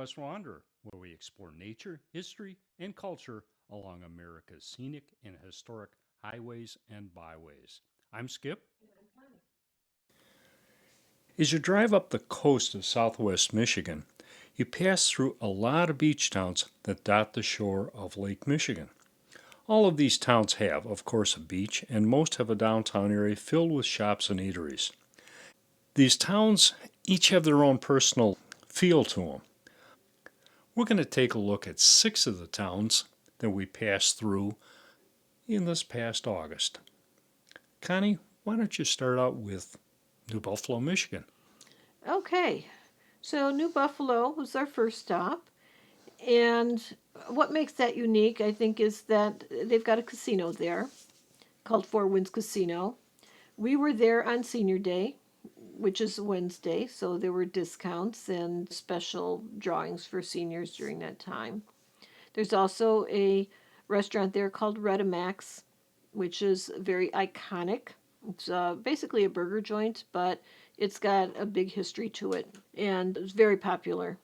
Southwest Wanderer, where we explore nature, history, and culture along America's scenic and historic highways and byways. I'm Skip. As you drive up the coast of southwest Michigan, you pass through a lot of beach towns that dot the shore of Lake Michigan. All of these towns have, of course, a beach, and most have a downtown area filled with shops and eateries. These towns each have their own personal feel to them. We're going to take a look at 6 of the towns that we passed through in this past August. Connie, why don't you start out with New Buffalo, Michigan? Okay, so New Buffalo was our first stop. And what makes that unique, I think, is that they've got a casino there called Four Winds Casino. We were there on Senior Day, which is Wednesday, so there were discounts and special drawings for seniors during that time. There's also a restaurant there called Redemax, which is very iconic. It's basically a burger joint, but it's got a big history to it, and it's very popular.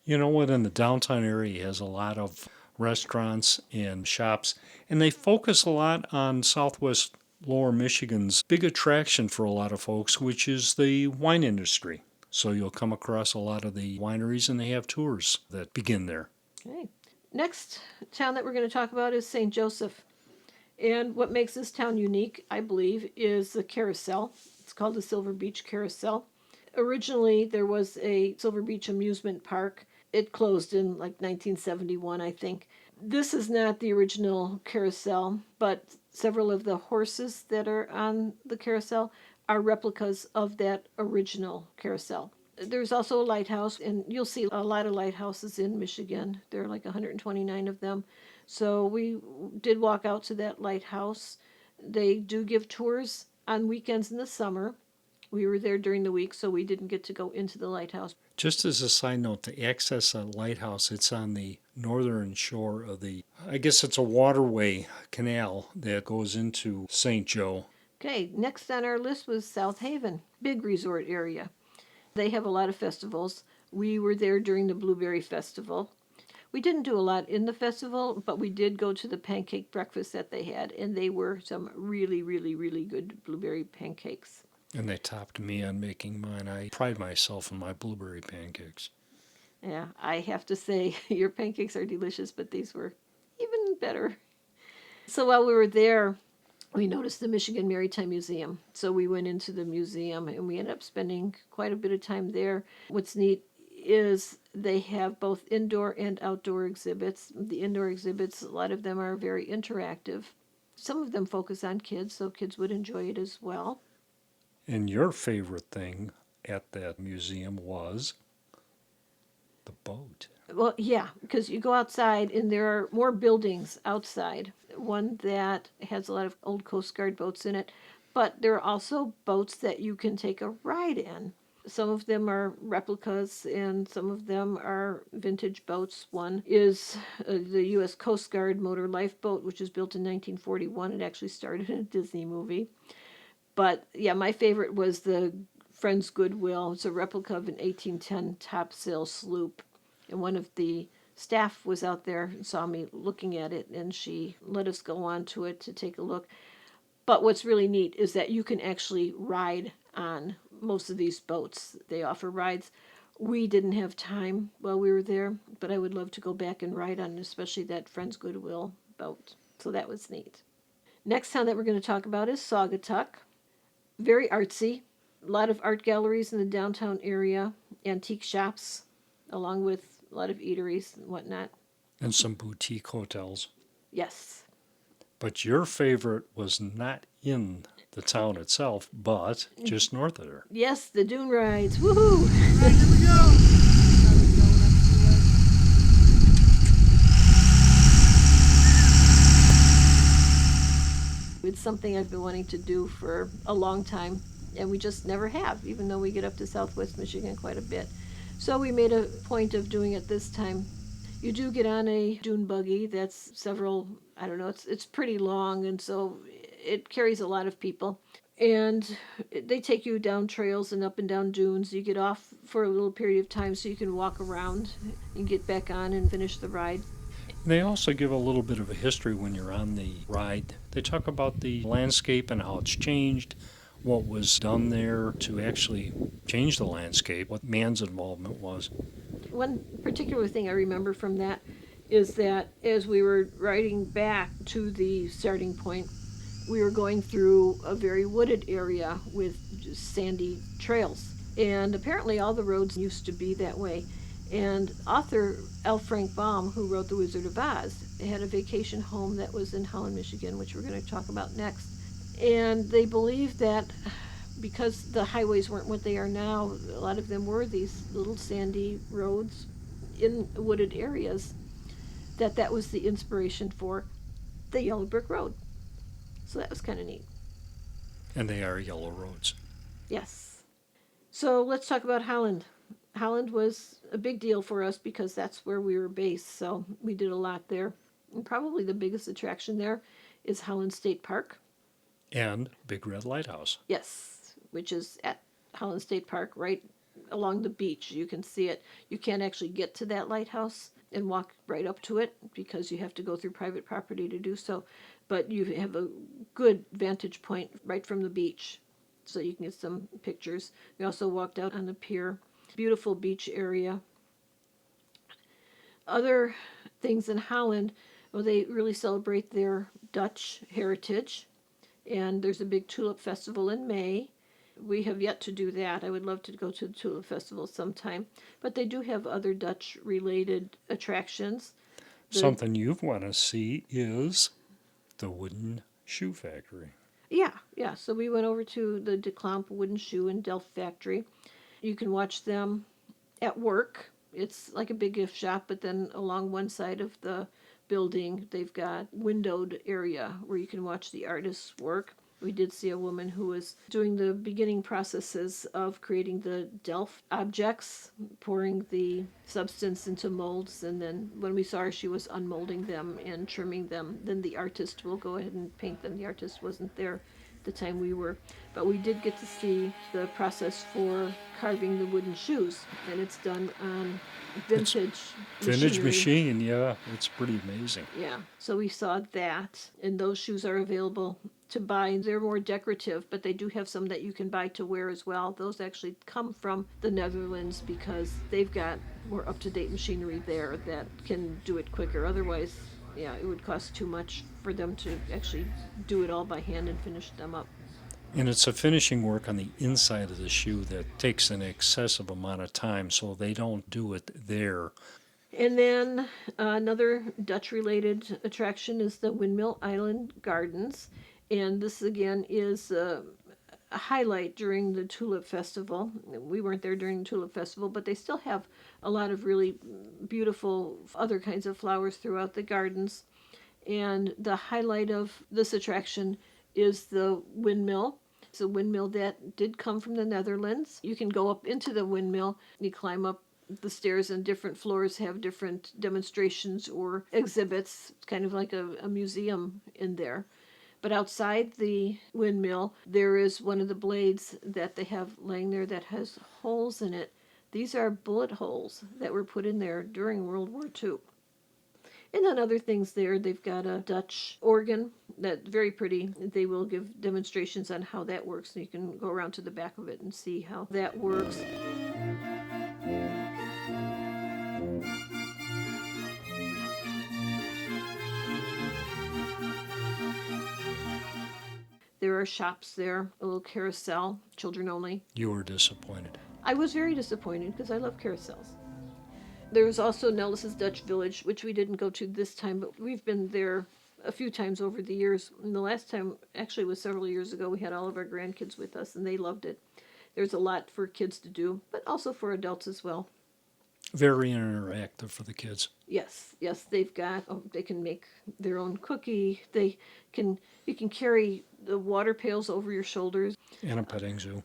You know what? In the downtown area has a lot of restaurants and shops, and they focus a lot on Southwest Lower Michigan's big attraction for a lot of folks, which is the wine industry. So you'll come across a lot of the wineries, and they have tours that begin there. Okay. Next town that we're going to talk about is St. Joseph. And what makes this town unique, I believe, is the carousel. It's called the Silver Beach Carousel. Originally, there was a Silver Beach amusement park. It closed in like 1971, I think. This is not the original carousel, but several of the horses that are on the carousel are replicas of that original carousel. There's also a lighthouse, and you'll see a lot of lighthouses in Michigan. There are like 129 of them. So we did walk out to that lighthouse. They do give tours on weekends in the summer. We were there during the week, so we didn't get to go into the lighthouse. Just as a side note, to access a lighthouse, it's on the northern shore of I guess it's a waterway canal that goes into St. Joe. Okay, next on our list was South Haven, big resort area. They have a lot of festivals. We were there during the Blueberry Festival. We didn't do a lot in the festival, but we did go to the pancake breakfast that they had, and they were some really, really, really good blueberry pancakes. And they topped me on making mine. I pride myself on my blueberry pancakes. Yeah, I have to say, your pancakes are delicious, but these were even better. So while we were there, we noticed the Michigan Maritime Museum. So we went into the museum and we ended up spending quite a bit of time there. What's neat is they have both indoor and outdoor exhibits. The indoor exhibits, a lot of them are very interactive. Some of them focus on kids, so kids would enjoy it as well. And your favorite thing at that museum was the boat. Well, yeah, because you go outside and there are more buildings outside. One that has a lot of old Coast Guard boats in it, but there are also boats that you can take a ride in. Some of them are replicas and some of them are vintage boats. One is the U.S. Coast Guard motor lifeboat, which was built in 1941. It actually started in a Disney movie. But yeah, my favorite was the Friends Goodwill. It's a replica of an 1810 topsail sloop. And one of the staff was out there and saw me looking at it, and she let us go on to it to take a look. But what's really neat is that you can actually ride on most of these boats. They offer rides. We didn't have time while we were there, but I would love to go back and ride on, especially that Friends Goodwill boat. So that was neat. Next town that we're going to talk about is Saugatuck. Very artsy. A lot of art galleries in the downtown area, antique shops, along with a lot of eateries and whatnot. And some boutique hotels. Yes. But your favorite was not in the town itself, but just north of there. Yes, the dune rides. Woohoo! Right, here we go. It's something I've been wanting to do for a long time, and we just never have, even though we get up to Southwest Michigan quite a bit. So we made a point of doing it this time. You do get on a dune buggy that's several, I don't know, it's pretty long, and so it carries a lot of people. And they take you down trails and up and down dunes. You get off for a little period of time so you can walk around and get back on and finish the ride. They also give a little bit of a history when you're on the ride. They talk about the landscape and how it's changed, what was done there to actually change the landscape, what man's involvement was. One particular thing I remember from that is that as we were riding back to the starting point, we were going through a very wooded area with just sandy trails. And apparently, all the roads used to be that way. And author L. Frank Baum, who wrote The Wizard of Oz, had a vacation home that was in Holland, Michigan, which we're going to talk about next. And they believed that because the highways weren't what they are now, a lot of them were these little sandy roads in wooded areas, that was the inspiration for the Yellow Brick Road. So that was kind of neat. And they are yellow roads. Yes. So let's talk about Holland. Holland was a big deal for us because that's where we were based, so we did a lot there. And probably the biggest attraction there is Holland State Park. And Big Red Lighthouse. Yes, which is at Holland State Park, right along the beach. You can see it. You can't actually get to that lighthouse and walk right up to it because you have to go through private property to do so. But you have a good vantage point right from the beach, so you can get some pictures. We also walked out on the pier. Beautiful beach area. Other things in Holland, well, they really celebrate their Dutch heritage, and there's a big tulip festival in May. We have yet to do that. I would love to go to the tulip festival sometime, but they do have other Dutch related attractions. Something you'd want to see is the wooden shoe factory. Yeah. So we went over to the De Klamp Wooden Shoe and Delft factory. You can watch them at work. It's like a big gift shop, but then along one side of the building, they've got windowed area where you can watch the artists work. We did see a woman who was doing the beginning processes of creating the Delft objects, pouring the substance into molds, and then when we saw her, she was unmolding them and trimming them. Then the artist will go ahead and paint them. The artist wasn't there the time we were. But we did get to see the process for carving the wooden shoes, and it's done on vintage Vintage machinery. machine, yeah, it's pretty amazing. Yeah, so we saw that, and those shoes are available to buy. They're more decorative, but they do have some that you can buy to wear as well. Those actually come from the Netherlands because they've got more up-to-date machinery there that can do it quicker. Otherwise, yeah, it would cost too much for them to actually do it all by hand and finish them up. And it's a finishing work on the inside of the shoe that takes an excessive amount of time, so they don't do it there. And then another Dutch related attraction is the Windmill Island Gardens. And this again is a highlight during the Tulip Festival. We weren't there during the Tulip Festival, but they still have a lot of really beautiful other kinds of flowers throughout the gardens. And the highlight of this attraction is the windmill. It's a windmill that did come from the Netherlands. You can go up into the windmill, you climb up the stairs, and different floors have different demonstrations or exhibits. It's kind of like a museum in there. But outside the windmill, there is one of the blades that they have laying there that has holes in it. These are bullet holes that were put in there during World War II. And then other things there, they've got a Dutch organ that's very pretty. They will give demonstrations on how that works, and you can go around to the back of it and see how that works. There are shops there, a little carousel, children only. You were disappointed. I was very disappointed because I love carousels. There's also Nellis's Dutch Village, which we didn't go to this time, but we've been there a few times over the years. And the last time actually was several years ago. We had all of our grandkids with us, and they loved it. There's a lot for kids to do, but also for adults as well. Very interactive for the kids. Yes, they've got. They can make their own cookie. You can carry the water pails over your shoulders. And a petting zoo.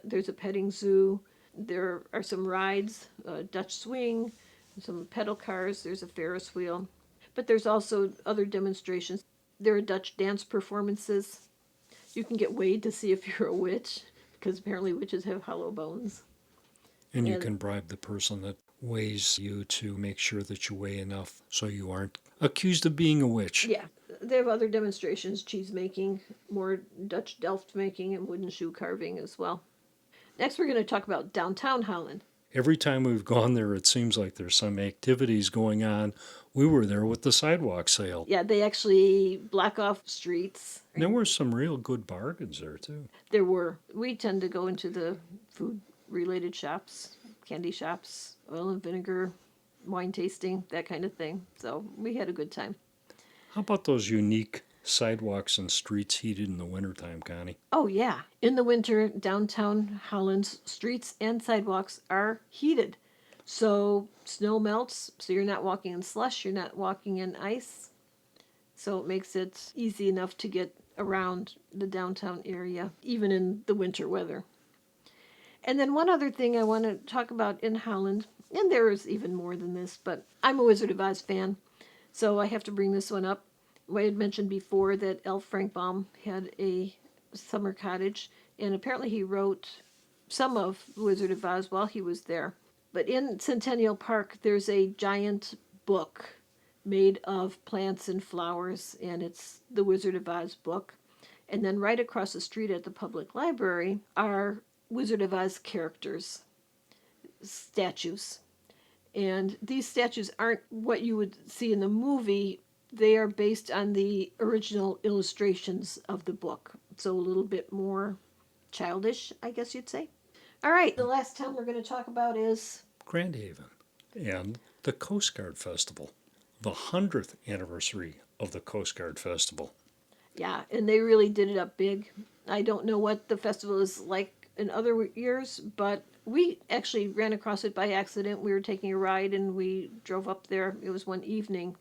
There's a petting zoo. There are some rides, a Dutch swing, some pedal cars. There's a Ferris wheel, but there's also other demonstrations. There are Dutch dance performances. You can get weighed to see if you're a witch, because apparently witches have hollow bones. And you And- can bribe the person that weighs you to make sure that you weigh enough so you aren't accused of being a witch. Yeah, they have other demonstrations, cheese making, more Dutch Delft making, and wooden shoe carving as well. Next, we're going to talk about downtown Holland. Every time we've gone there, it seems like there's some activities going on. We were there with the sidewalk sale. Yeah, they actually block off streets. And there were some real good bargains there, too. There were. We tend to go into the food-related shops, candy shops, oil and vinegar, wine tasting, that kind of thing. So we had a good time. How about those unique sidewalks and streets heated in the wintertime, Connie? Oh, yeah. In the winter, downtown Holland's streets and sidewalks are heated. So snow melts, so you're not walking in slush, you're not walking in ice. So it makes it easy enough to get around the downtown area, even in the winter weather. And then one other thing I want to talk about in Holland, and there is even more than this, but I'm a Wizard of Oz fan, so I have to bring this one up. I had mentioned before that L. Frank Baum had a summer cottage, and apparently he wrote some of Wizard of Oz while he was there. But in Centennial Park, there's a giant book made of plants and flowers, and it's the Wizard of Oz book. And then right across the street at the public library are Wizard of Oz characters, statues. And these statues aren't what you would see in the movie. They are based on the original illustrations of the book. So a little bit more childish, I guess you'd say. All right, the last town we're going to talk about is Grand Haven and the Coast Guard Festival, the 100th anniversary of the Coast Guard Festival. Yeah, and they really did it up big. I don't know what the festival is like in other years, but we actually ran across it by accident. We were taking a ride and we drove up there. It was one evening,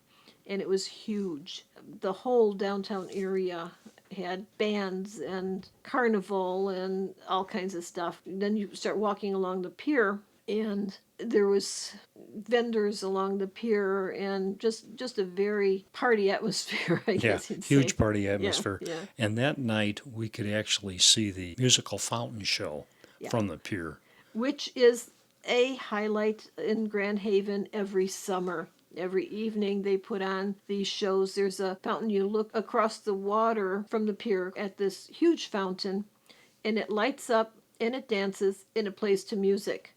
and it was huge. The whole downtown area had bands and carnival and all kinds of stuff. Then you start walking along the pier, and there was vendors along the pier, and just a very party atmosphere, I guess you'd say. Huge party atmosphere. Yeah. And that night, we could actually see the musical fountain show from the pier. Which is a highlight in Grand Haven every summer. Every evening they put on these shows. There's a fountain. You look across the water from the pier at this huge fountain, and it lights up, and it dances, and it plays to music.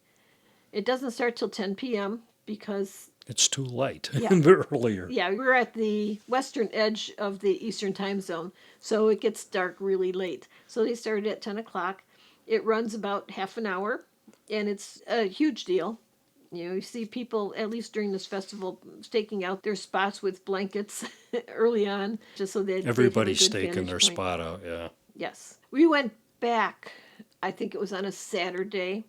It doesn't start till 10 p.m. because It's too light Yeah. earlier. yeah, we're at the western edge of the Eastern time zone, so it gets dark really late. So they started at 10 o'clock. It runs about half an hour, and it's a huge deal. You see people, at least during this festival, staking out their spots with blankets early on, just so that Everybody's staking their point. spot out, yeah. Yes. We went back, I think it was on a Saturday,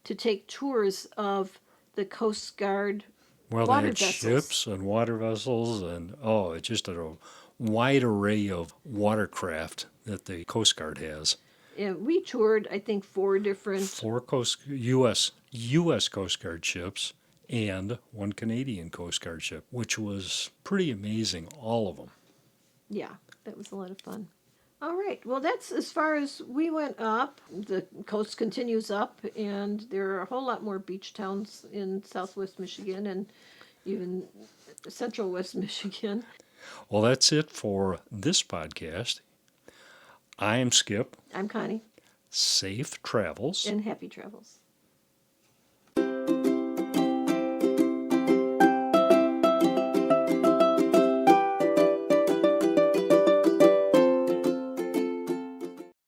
to take tours of the Coast Guard Well, water they had vessels. ships and water vessels, and it's just a wide array of watercraft that the Coast Guard has. And we toured, I think, 4 different. 4 U.S. Coast Guard ships and 1 Canadian Coast Guard ship, which was pretty amazing, all of them. Yeah, that was a lot of fun. All right. Well, that's as far as we went up. The coast continues up, and there are a whole lot more beach towns in southwest Michigan and even central west Michigan. Well, that's it for this podcast. I am Skip. I'm Connie, Safe travels. and happy travels.